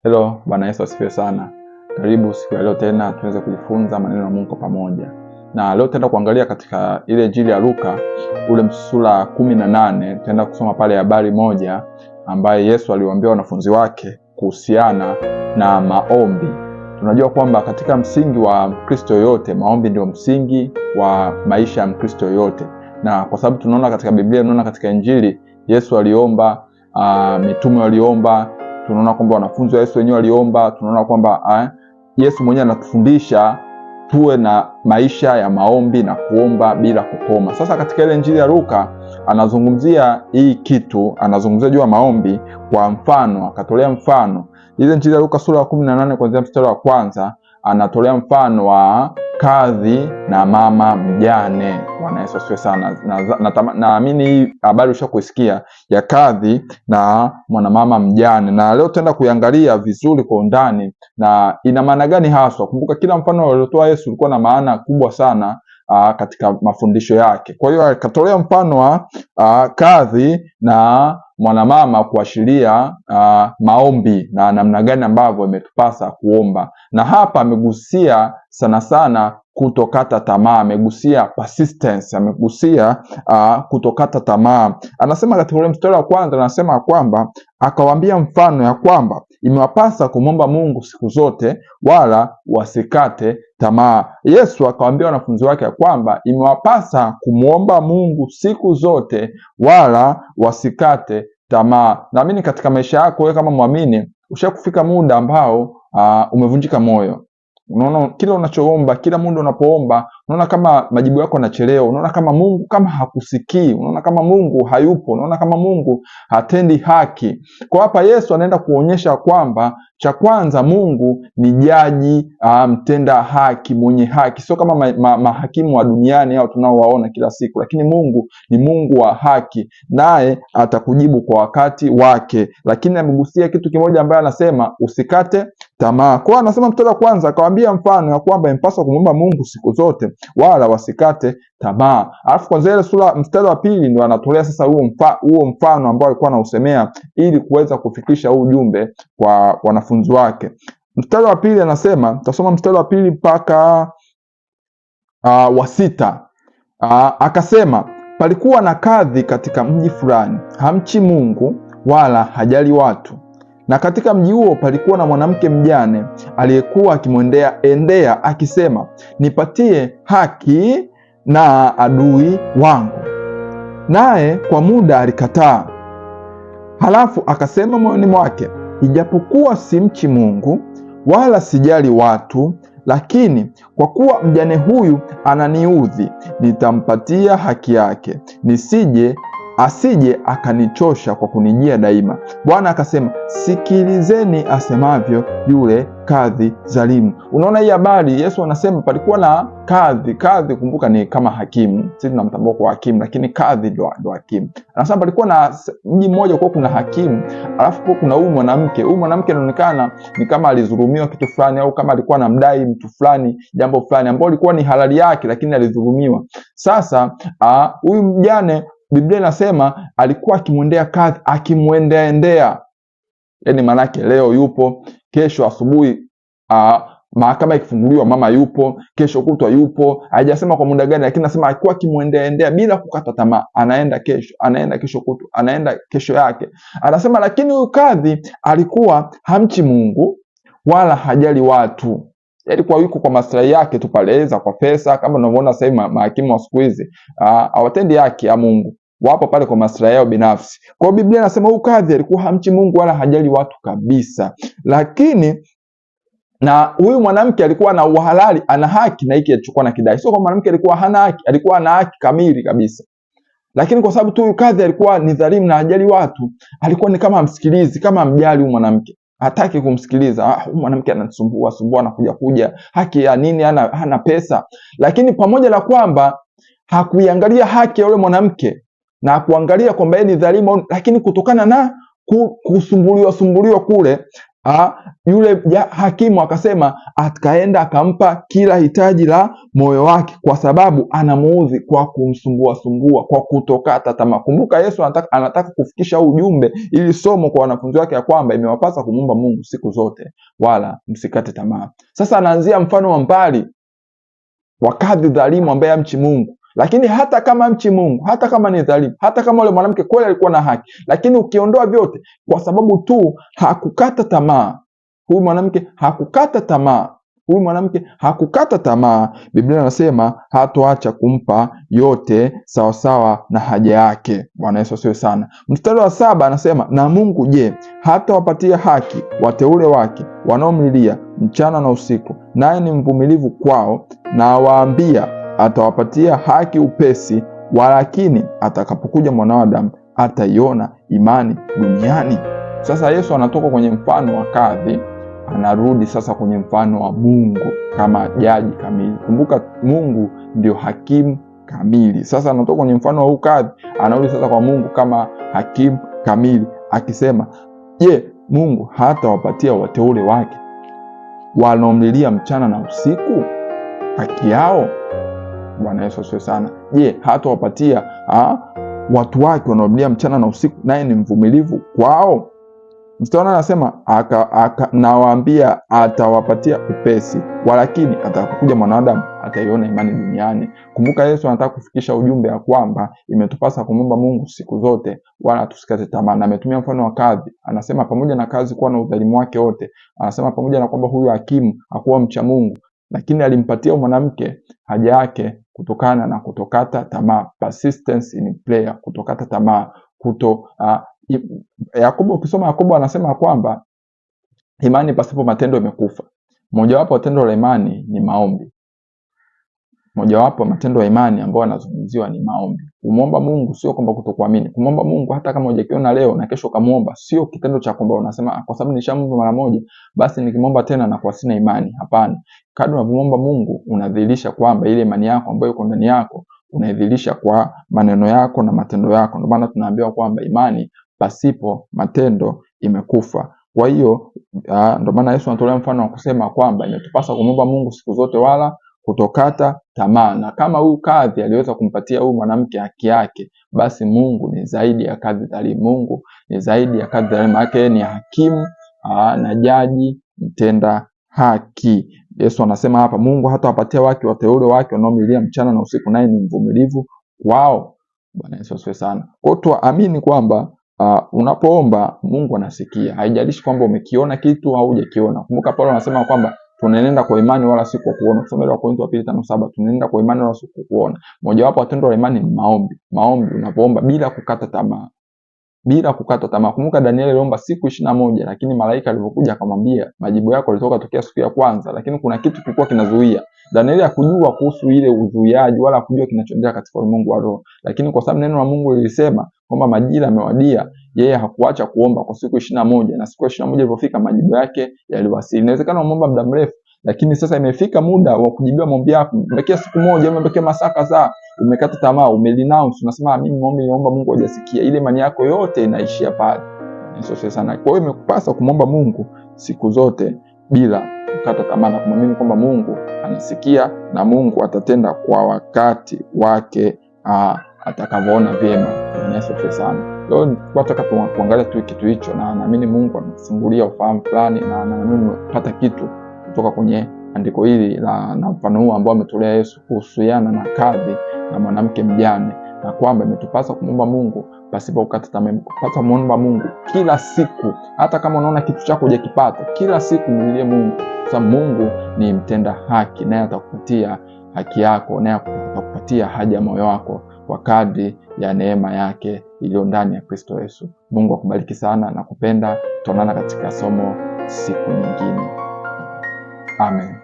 Hello, Bwana Yesu asifiwe sana. Karibu siku ya leo tena tuweze kujifunza maneno ya Mungu pamoja. Na leo tutaenda kuangalia katika ile Injili ya Luka ule sura 18, tutaenda kusoma pale habari moja ambaye Yesu aliwaambia wanafunzi wake kuhusiana na maombi. Tunajua kwamba katika msingi wa Mkristo yote, maombi ndio msingi wa maisha ya Mkristo yote. Na kwa sababu tunaona katika Biblia, tunaona katika Injili Yesu aliomba, mitume waliomba, tunaona kwamba wanafunzi wa Yesu wenyewe waliomba, tunaona kwamba Yesu mwenyewe anatufundisha tuwe na maisha ya maombi na kuomba bila kukoma. Sasa katika ile Injili ya Luka anazungumzia hii kitu, anazungumzia juu ya maombi kwa mfano, akatolea mfano. Ile Injili ya Luka sura ya 18 kuanzia mstari wa kwanza anatolea mfano wa kadhi na mama mjane. Bwana Yesu asifiwe sana. Naamini hii habari ushakuisikia ya kadhi na mwanamama mjane, na leo tutaenda kuiangalia vizuri kwa undani na ina maana gani haswa. Kumbuka kila mfano aliotoa Yesu ulikuwa na maana kubwa sana katika mafundisho yake. Kwa hiyo akatolea mfano wa kadhi na mwanamama kuashiria maombi na namna gani ambavyo imetupasa kuomba. Na hapa amegusia sana sana kutokata tamaa, amegusia persistence, amegusia kutokata tamaa. Anasema katika ule mstari wa kwanza, anasema kwamba akawaambia mfano ya kwamba imewapasa kumwomba Mungu siku zote wala wasikate tamaa. Yesu akawaambia wanafunzi wake ya kwamba imewapasa kumwomba Mungu siku zote wala wasikate tamaa. Naamini katika maisha yako wewe kama muamini ushakufika muda ambao umevunjika moyo. Unaona kila unachoomba, kila muda unapoomba, unaona kama majibu yako yanachelewa, unaona kama Mungu kama hakusikii, unaona kama Mungu hayupo, unaona kama Mungu hatendi haki. Kwa hapa Yesu anaenda kuonyesha kwamba cha kwanza Mungu ni jaji mtenda haki, mwenye haki. Sio kama mahakimu wa duniani hao tunaowaona kila siku, lakini Mungu ni Mungu wa haki, naye atakujibu kwa wakati wake. Lakini amegusia kitu kimoja ambaye anasema usikate tamaa. Kwa anasema mstari wa kwanza akawaambia mfano ya kwamba impasa kumwomba Mungu siku zote wala wasikate tamaa. Alafu kwanza ile sura mstari wa pili ndio anatolea sasa huo mfano ambao alikuwa anausemea ili kuweza kufikisha huu ujumbe kwa wanafunzi wake. Mstari wa pili anasema, tutasoma mstari wa pili mpaka wa 6. Akasema palikuwa na kadhi katika mji fulani, hamchi Mungu wala hajali watu. Na katika mji huo palikuwa na mwanamke mjane aliyekuwa akimwendea akisema, nipatie haki na adui wangu. Naye kwa muda alikataa. Halafu akasema moyoni mwake, ijapokuwa simchi Mungu wala sijali watu, lakini kwa kuwa mjane huyu ananiudhi, nitampatia haki yake, asije akanichosha kwa kunijia daima. Bwana akasema, sikilizeni asemavyo yule kadhi dhalimu. Unaona hii habari, Yesu anasema palikuwa na kadhi. Kadhi kumbuka ni kama hakimu, sisi tunamtambua kwa hakimu, lakini kadhi ndo hakimu. Anasema palikuwa na mji mmoja kwa kuna hakimu, alafu kwa kuna huyu mwanamke. Huyu mwanamke anaonekana ni kama alizulumiwa kitu fulani, au kama alikuwa anamdai mtu fulani jambo fulani ambalo lilikuwa ni halali yake, lakini alizulumiwa. Sasa huyu mjane, Biblia inasema alikuwa akimwendea kadhi, akimwendaendea. Yaani manake leo yupo, kesho asubuhi mahakama ikifunguliwa mama yupo, kesho kutwa yupo. Haijasema kwa muda gani, lakini nasema alikuwa akimwendaendea bila kukata tamaa. Anaenda kesho, anaenda kesho kutwa, anaenda kesho yake. Anasema lakini huyu kadhi alikuwa hamchi Mungu wala hajali watu. Yaani kwa yuko kwa maslahi yake tu pale, kwa pesa. Kama unavyoona sasa mahakimu wa siku hizi hawatendi haki ya Mungu, wapo pale kwa maslahi yao binafsi. Kwa hiyo Biblia inasema huyu kadhi alikuwa hamchi Mungu wala hajali watu kabisa. Lakini na huyu mwanamke alikuwa na uhalali, ana haki na hiki alichokuwa na kidai. Sio kwa mwanamke alikuwa hana haki, alikuwa ana haki kamili kabisa. Lakini kwa sababu tu huyu kadhi alikuwa ni dhalimu na hajali watu, alikuwa ni kama amsikilizi, kama amjali huyu mwanamke. Hataki kumsikiliza. Huyu mwanamke anasumbua, anakuja. Haki ya nini? Hana pesa. Lakini pamoja na kwamba hakuiangalia haki ya yule mwanamke na kuangalia kwamba yeye ni dhalimu, lakini kutokana na kusumbuliwa kule, Yule hakimu akasema, akaenda akampa kila hitaji la moyo wake, kwa sababu anamuudhi kwa kumsumbua, kwa kutokata tamaa. Kumbuka Yesu anataka kufikisha ujumbe, ili somo kwa wanafunzi wake, ya kwamba imewapasa kumuomba Mungu siku zote, wala msikate tamaa. Sasa anaanzia mfano wa mbali wa kadhi dhalimu ambaye hamchi Mungu. Lakini hata kama mchi Mungu, hata kama ni dhalimu, hata kama yule mwanamke kweli alikuwa na haki, lakini ukiondoa vyote, kwa sababu tu hakukata tamaa, huyu mwanamke hakukata tamaa, Biblia inasema hatoacha kumpa yote sawasawa na haja yake. Bwana Yesu asifiwe sana. Mstari wa 7 anasema, na Mungu je, hatawapatia haki wateule wake wanaomlilia mchana na usiku, naye ni mvumilivu kwao, na waambia atawapatia haki upesi. Walakini atakapokuja Mwana wa Adamu, ataiona imani duniani? Sasa Yesu anatoka kwenye mfano wa kadhi, anarudi sasa kwenye mfano wa Mungu kama jaji kamili. Kumbuka Mungu ndio hakimu kamili. Sasa anatoka kwenye mfano wa kadhi, anarudi sasa kwa Mungu kama hakimu kamili, akisema, je, Mungu hatawapatia wateule wake wanaomlilia mchana na usiku haki yao? Bwana Yesu asifiwe sana. Je, hatawapatia watu wake wanaomlilia mchana na usiku, naye ni mvumilivu kwao? Mstari anasema, nawaambia atawapatia upesi, walakini atakapokuja Mwana wa Adamu, ataiona imani duniani. Kumbuka Yesu anataka kufikisha ujumbe ya kwamba imetupasa kumwomba Mungu siku zote, wala tusikate tamaa. Na ametumia mfano wa kadhi, anasema pamoja na kazi kuwa na udhalimu wake wote, anasema pamoja na kwamba huyu hakimu hakuwa mcha Mungu, lakini alimpatia mwanamke haja yake kutokana na kutokata tamaa, persistence in prayer, kutokata tamaa, Yakobo, ukisoma Yakobo anasema kwamba imani pasipo matendo imekufa. Mojawapo wa tendo la imani ni maombi. Mojawapo matendo ya imani ambayo yanazungumziwa ni maombi. Kumwomba Mungu sio kwamba kutokuamini. Kumwomba Mungu hata kama hujakiona leo na kesho kumuomba, sio kitendo cha kwamba unasema kwa sababu nishamwomba mara moja basi nikimwomba tena na kwa sina imani. Hapana. Kadri unapomwomba Mungu unadhihirisha kwamba ile imani yako ambayo iko ndani yako unaidhihirisha kwa maneno yako na matendo yako. Ndio maana tunaambiwa kwamba imani pasipo matendo imekufa. Kwa hiyo ndio maana Yesu anatolea mfano wa kusema kwamba imetupasa kumwomba Mungu siku zote, wala kutokata tamaa. Na kama huyu kadhi aliweza kumpatia huyu mwanamke haki yake, basi Mungu ni zaidi ya kadhi dhalimu. Mungu ni zaidi ya kadhi dhalimu, yake ni hakimu na jaji mtenda haki. Yesu anasema hapa, Mungu hatawapatia wake wateule wake wanaomlilia mchana na usiku, naye ni mvumilivu kwao. Bwana Yesu asifiwe sana. Kwa hiyo tuamini kwamba unapoomba Mungu anasikia. Haijalishi kwamba umekiona kitu au hujakiona. Kumbuka Paulo anasema kwamba tunaenenda kwa imani wala si kwa kuona. Tusome Wakorintho 2:5-7, tunaenenda kwa imani wala si kwa kuona. Mojawapo wa tendo la imani ni maombi. Maombi unapoomba bila kukata tamaa. Bila kukata tamaa. Kumbuka Danieli aliomba siku 21, lakini malaika alipokuja akamwambia majibu yako yalitoka tokea siku ya kwanza, lakini kuna kitu kilikuwa kinazuia. Danieli hakujua kuhusu ile uzuiaji wala hakujua kinachoendelea katika ulimwengu wa roho. Lakini kwa sababu neno la Mungu lilisema kwamba majira yamewadia, yeye hakuacha kuomba kwa siku 21, na siku 21 ilipofika majibu yake yaliwasili. Inawezekana umeomba muda mrefu, lakini sasa imefika muda wa kujibiwa maombi yako. Umebakia siku moja, umebakia masaa kadhaa, umekata tamaa, umelinounce, unasema mimi nimeomba Mungu hajasikia. Ile imani yako yote inaishia pale. Sio sana. Kwa hiyo imekupasa kumwomba Mungu siku zote bila kukata tamaa, na kumwamini kwamba Mungu anasikia na Mungu atatenda kwa wakati wake atakavyoona vyema. Sio sana. Leo nataka tuangalie tu kitu hicho, na naamini Mungu amefungulia ufahamu fulani, na naamini umepata kitu kutoka kwenye andiko hili na mfano huu ambao ametolea Yesu kuhusiana na kadhi na mwanamke mjane, na kwamba imetupasa kumwomba Mungu pasipo kukata tamaa. Imetupasa kumwomba Mungu kila siku, hata kama unaona kitu chako hujakipata, kila siku mlilie Mungu, kwa sababu Mungu ni mtenda haki, naye atakupatia haki yako, naye atakupatia haja ya moyo wako kwa kadri ya neema yake iliyo ndani ya Kristo Yesu. Mungu akubariki sana na kupenda. Tutaonana katika somo siku nyingine. Amen.